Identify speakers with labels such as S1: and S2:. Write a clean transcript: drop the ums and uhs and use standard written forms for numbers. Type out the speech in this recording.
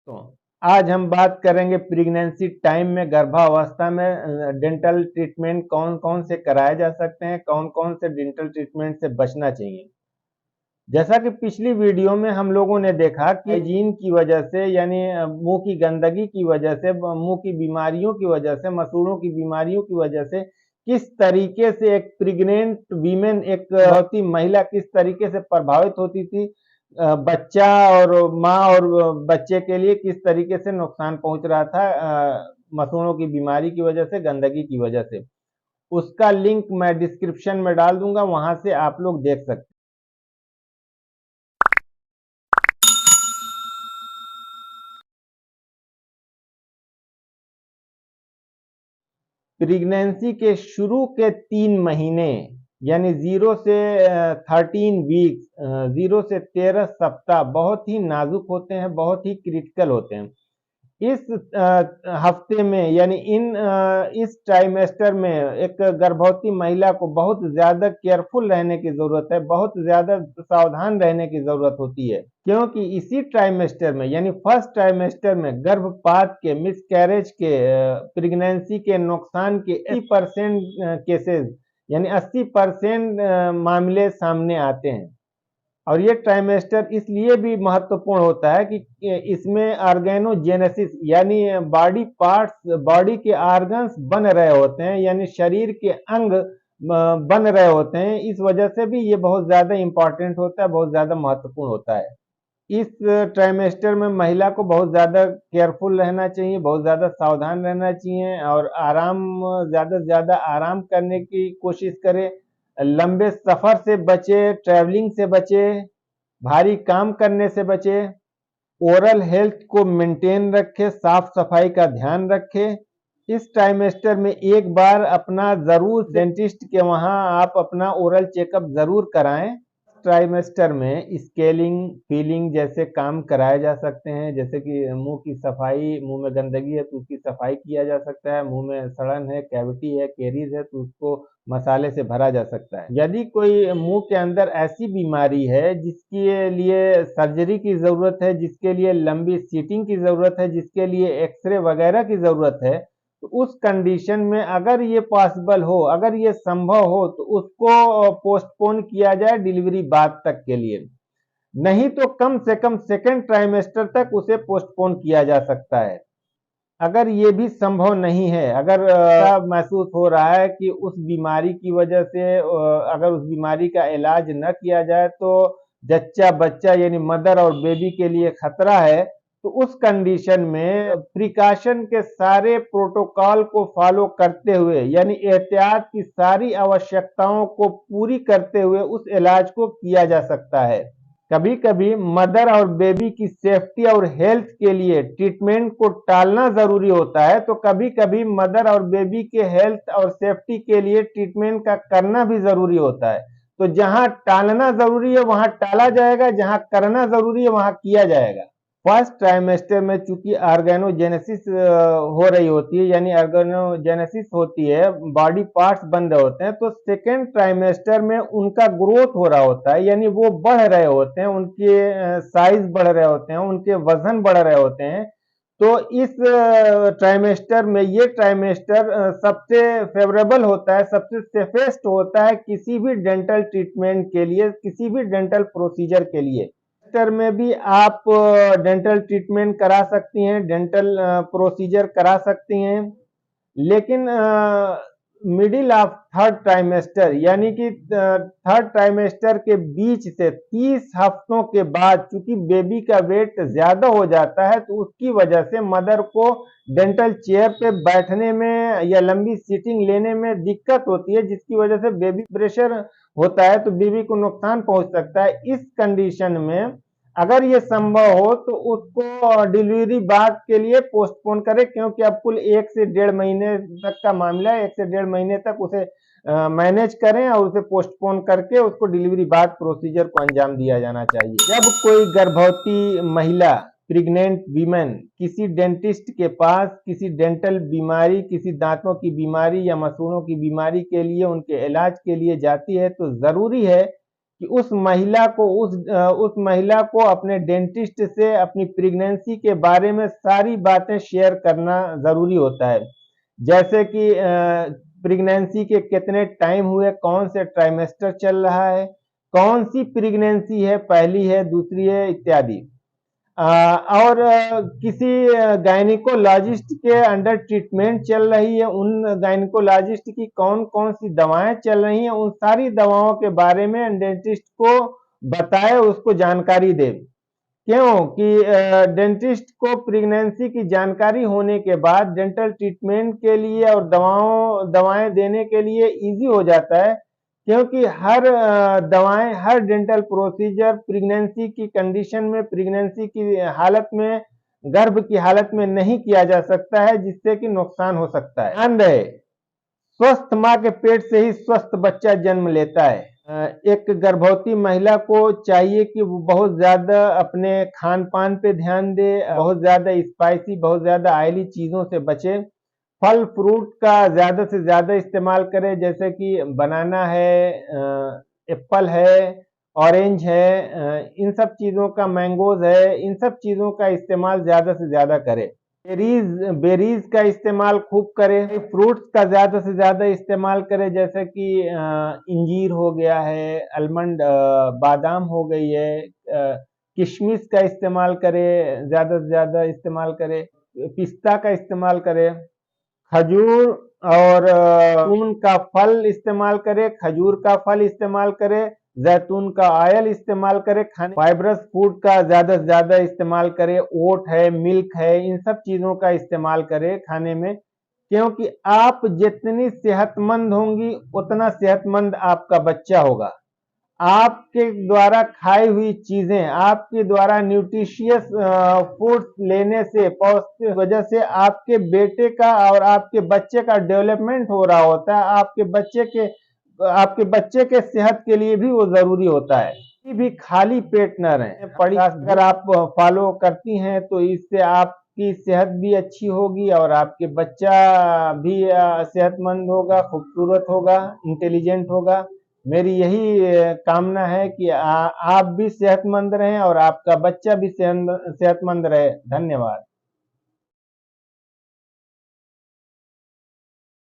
S1: तो आज हम बात करेंगे प्रेगनेंसी टाइम में, गर्भावस्था में डेंटल ट्रीटमेंट कौन कौन से कराए जा सकते हैं, कौन कौन से डेंटल ट्रीटमेंट से बचना चाहिए। जैसा कि पिछली वीडियो में हम लोगों ने देखा कि हाइजीन की वजह से, यानी मुंह की गंदगी की वजह से, मुंह की बीमारियों की वजह से, मसूड़ों की बीमारियों की वजह से किस तरीके से एक प्रेग्नेंट वीमेन, एक गर्भवती महिला किस तरीके से प्रभावित होती थी। बच्चा और माँ और बच्चे के लिए किस तरीके से नुकसान पहुंच रहा था मसूड़ों की बीमारी की वजह से, गंदगी की वजह से। उसका लिंक मैं डिस्क्रिप्शन में डाल दूंगा, वहां से आप लोग देख सकते हैं। प्रेगनेंसी के शुरू के 3 महीने, यानी 0 से 13 वीक्स, 0 से 13 सप्ताह बहुत ही नाजुक होते हैं, बहुत ही क्रिटिकल होते हैं। इस हफ्ते में, यानी इस ट्राइमेस्टर में एक गर्भवती महिला को बहुत ज्यादा केयरफुल रहने की जरूरत है, बहुत ज्यादा सावधान रहने की जरूरत होती है, क्योंकि इसी ट्राइमेस्टर में, यानी फर्स्ट ट्राइमेस्टर में गर्भपात के, मिसकैरेज के, प्रेगनेंसी के नुकसान के 80% केसेस, यानी 80% मामले सामने आते हैं। और ये ट्राइमेस्टर इसलिए भी महत्वपूर्ण होता है कि इसमें ऑर्गेनोजेनेसिस, यानी बॉडी पार्ट्स, बॉडी के ऑर्गन्स बन रहे होते हैं, यानी शरीर के अंग बन रहे होते हैं। इस वजह से भी ये बहुत ज्यादा इंपॉर्टेंट होता है, बहुत ज्यादा महत्वपूर्ण होता है। इस ट्राइमेस्टर में महिला को बहुत ज्यादा केयरफुल रहना चाहिए, बहुत ज्यादा सावधान रहना चाहिए, और ज्यादा से ज्यादा आराम करने की कोशिश करें। लंबे सफर से बचे, ट्रैवलिंग से बचे, भारी काम करने से बचे, ओरल हेल्थ को मेंटेन रखे, साफ सफाई का ध्यान रखे। इस ट्राइमेस्टर में एक बार अपना जरूर डेंटिस्ट के वहां आप अपना ओरल चेकअप जरूर कराएं। ट्राइमेस्टर में स्केलिंग, फीलिंग जैसे काम कराए जा सकते हैं, जैसे कि मुंह की सफाई, मुंह में गंदगी है तो उसकी सफाई किया जा सकता है, मुंह में सड़न है, कैविटी है, केरीज है तो उसको मसाले से भरा जा सकता है। यदि कोई मुंह के अंदर ऐसी बीमारी है जिसके लिए सर्जरी की जरूरत है, जिसके लिए लंबी सीटिंग की जरूरत है, जिसके लिए एक्सरे वगैरह की जरूरत है, तो उस कंडीशन में अगर ये पॉसिबल हो, अगर ये संभव हो, तो उसको पोस्टपोन किया जाए डिलीवरी बाद तक के लिए। नहीं तो कम से कम सेकेंड ट्राइमेस्टर तक उसे पोस्टपोन किया जा सकता है। अगर ये भी संभव नहीं है, अगर महसूस हो रहा है कि उस बीमारी की वजह से अगर उस बीमारी का इलाज न किया जाए तो जच्चा बच्चा, यानी मदर और बेबी के लिए खतरा है, तो उस कंडीशन में प्रिकॉशन के सारे प्रोटोकॉल को फॉलो करते हुए, यानी एहतियात की सारी आवश्यकताओं को पूरी करते हुए उस इलाज को किया जा सकता है। कभी कभी मदर और बेबी की सेफ्टी और हेल्थ के लिए ट्रीटमेंट को टालना जरूरी होता है, तो कभी कभी मदर और बेबी के हेल्थ और सेफ्टी के लिए ट्रीटमेंट का करना भी जरूरी होता है। तो जहां टालना जरूरी है वहां टाला जाएगा, जहां करना जरूरी है वहां किया जाएगा। फर्स्ट ट्राइमेस्टर में चूंकि ऑर्गेनोजेनेसिस हो रही होती है, यानी ऑर्गेनोजेनेसिस होती है, बॉडी पार्ट्स बन रहे होते हैं, तो सेकेंड ट्राइमेस्टर में उनका ग्रोथ हो रहा होता है, यानी वो बढ़ रहे होते हैं, उनके साइज बढ़ रहे होते हैं, उनके वजन बढ़ रहे होते हैं। तो इस ट्राइमेस्टर में, ये ट्राइमेस्टर सबसे फेवरेबल होता है, सबसे सेफेस्ट होता है किसी भी डेंटल ट्रीटमेंट के लिए, किसी भी डेंटल प्रोसीजर के लिए। में भी आप डेंटल ट्रीटमेंट करा सकती हैं, डेंटल प्रोसीजर करा सकती हैं, लेकिन मिडिल ऑफ थर्ड ट्राइमेस्टर, यानी कि थर्ड ट्राइमेस्टर के बीच से 30 हफ्तों के बाद, चूंकि बेबी का वेट ज्यादा हो जाता है, तो उसकी वजह से मदर को डेंटल चेयर पे बैठने में या लंबी सीटिंग लेने में दिक्कत होती है, जिसकी वजह से बेबी प्रेशर होता है, तो बेबी को नुकसान पहुंच सकता है। इस कंडीशन में अगर ये संभव हो तो उसको डिलीवरी बाद के लिए पोस्टपोन करें, क्योंकि अब कुल 1 से 1.5 महीने तक का मामला है। 1 से 1.5 महीने तक उसे मैनेज करें और उसे पोस्टपोन करके उसको डिलीवरी बाद प्रोसीजर को अंजाम दिया जाना चाहिए। जब कोई गर्भवती महिला, प्रेग्नेंट वीमेन किसी डेंटिस्ट के पास किसी डेंटल बीमारी, किसी दांतों की बीमारी या मसूड़ों की बीमारी के लिए, उनके इलाज के लिए जाती है, तो जरूरी है कि उस महिला को अपने डेंटिस्ट से अपनी प्रेगनेंसी के बारे में सारी बातें शेयर करना जरूरी होता है। जैसे कि प्रेगनेंसी के कितने टाइम हुए, कौन से ट्राइमेस्टर चल रहा है, कौन सी प्रेगनेंसी है, पहली है, दूसरी है, इत्यादि। और किसी गायनिकोलॉजिस्ट के अंडर ट्रीटमेंट चल रही है, उन गायनिकोलॉजिस्ट की कौन कौन सी दवाएं चल रही हैं, उन सारी दवाओं के बारे में डेंटिस्ट को बताए, उसको जानकारी दे। क्यों कि डेंटिस्ट को प्रेगनेंसी की जानकारी होने के बाद डेंटल ट्रीटमेंट के लिए और दवाएं देने के लिए इजी हो जाता है, क्योंकि दवाएं, हर डेंटल प्रोसीजर प्रेगनेंसी की कंडीशन में, प्रेगनेंसी की हालत में, गर्भ की हालत में नहीं किया जा सकता है, जिससे कि नुकसान हो सकता है। ध्यान रहे, स्वस्थ मां के पेट से ही स्वस्थ बच्चा जन्म लेता है। एक गर्भवती महिला को चाहिए कि वो बहुत ज्यादा अपने खान पान पे ध्यान दे, बहुत ज्यादा स्पाइसी, बहुत ज्यादा ऑयली चीजों से बचे, फल फ्रूट का ज्यादा से ज्यादा इस्तेमाल करे, जैसे कि बनाना है, एप्पल है, ऑरेंज है, इन सब चीजों का, मैंगोज है, इन सब चीजों का इस्तेमाल ज्यादा से ज्यादा करे। बेरीज का इस्तेमाल खूब करे। फ्रूट्स का ज्यादा से ज्यादा इस्तेमाल करे, जैसे कि इंजीर हो गया है, आलमंड, बादाम हो गई है, किशमिश का इस्तेमाल करे, ज्यादा से ज्यादा इस्तेमाल करे, पिस्ता का इस्तेमाल करे, खजूर और जैतून का फल इस्तेमाल करे, खजूर का फल इस्तेमाल करे, जैतून का ऑयल इस्तेमाल करे, खाने फाइब्रस फूड का ज्यादा से ज्यादा इस्तेमाल करे, ओट है, मिल्क है, इन सब चीजों का इस्तेमाल करे खाने में। क्योंकि आप जितनी सेहतमंद होंगी उतना सेहतमंद आपका बच्चा होगा। आपके द्वारा खाई हुई चीजें, आपके द्वारा न्यूट्रिशियस फूड लेने से, पौष्टिक वजह से आपके बेटे का और आपके बच्चे का डेवलपमेंट हो रहा होता है। आपके बच्चे के सेहत के लिए भी वो जरूरी होता है। भी खाली पेट न रहें। पढ़ी अगर आप फॉलो करती हैं तो इससे आपकी सेहत भी अच्छी होगी और आपके बच्चा भी सेहतमंद होगा, खूबसूरत होगा, इंटेलिजेंट होगा। मेरी यही कामना है कि आप भी सेहतमंद रहें और आपका बच्चा भी सेहतमंद रहे। धन्यवाद।